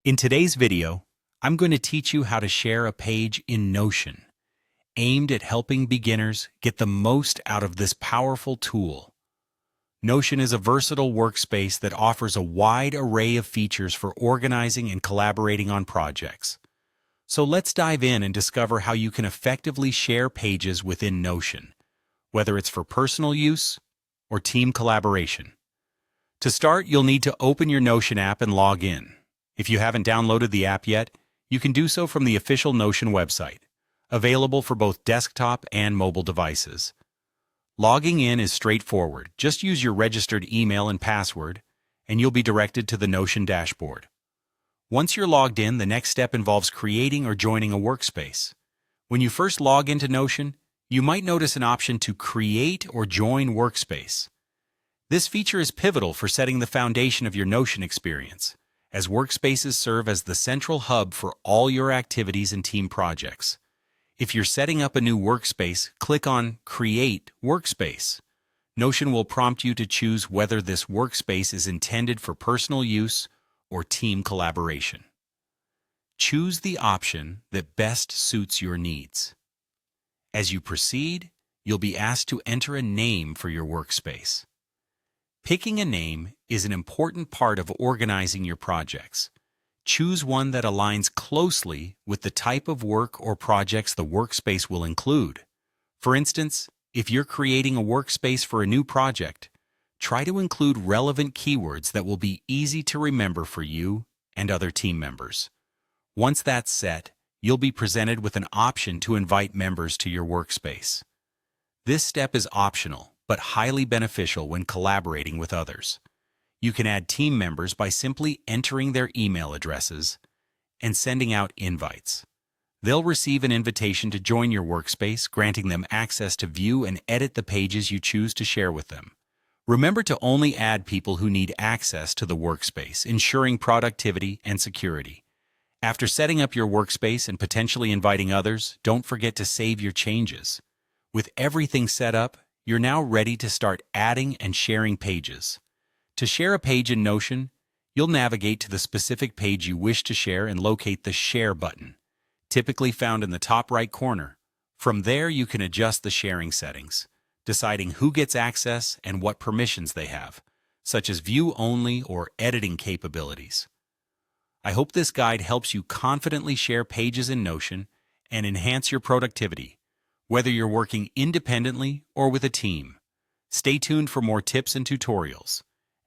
In today's video, I'm going to teach you how to share a page in Notion, aimed at helping beginners get the most out of this powerful tool. Notion is a versatile workspace that offers a wide array of features for organizing and collaborating on projects. So let's dive in and discover how you can effectively share pages within Notion, whether it's for personal use or team collaboration. To start, you'll need to open your Notion app and log in. If you haven't downloaded the app yet, you can do so from the official Notion website, available for both desktop and mobile devices. Logging in is straightforward. Just use your registered email and password, and you'll be directed to the Notion dashboard. Once you're logged in, the next step involves creating or joining a workspace. When you first log into Notion, you might notice an option to Create or Join Workspace. This feature is pivotal for setting the foundation of your Notion experience, as workspaces serve as the central hub for all your activities and team projects. If you're setting up a new workspace, click on Create Workspace. Notion will prompt you to choose whether this workspace is intended for personal use or team collaboration. Choose the option that best suits your needs. As you proceed, you'll be asked to enter a name for your workspace. Picking a name is an important part of organizing your projects. Choose one that aligns closely with the type of work or projects the workspace will include. For instance, if you're creating a workspace for a new project, try to include relevant keywords that will be easy to remember for you and other team members. Once that's set, you'll be presented with an option to invite members to your workspace. This step is optional, but highly beneficial when collaborating with others. You can add team members by simply entering their email addresses and sending out invites. They'll receive an invitation to join your workspace, granting them access to view and edit the pages you choose to share with them. Remember to only add people who need access to the workspace, ensuring productivity and security. After setting up your workspace and potentially inviting others, don't forget to save your changes. With everything set up, you're now ready to start adding and sharing pages. To share a page in Notion, you'll navigate to the specific page you wish to share and locate the Share button, typically found in the top right corner. From there, you can adjust the sharing settings, deciding who gets access and what permissions they have, such as view only or editing capabilities. I hope this guide helps you confidently share pages in Notion and enhance your productivity, whether you're working independently or with a team. Stay tuned for more tips and tutorials,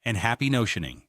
and happy Notioning!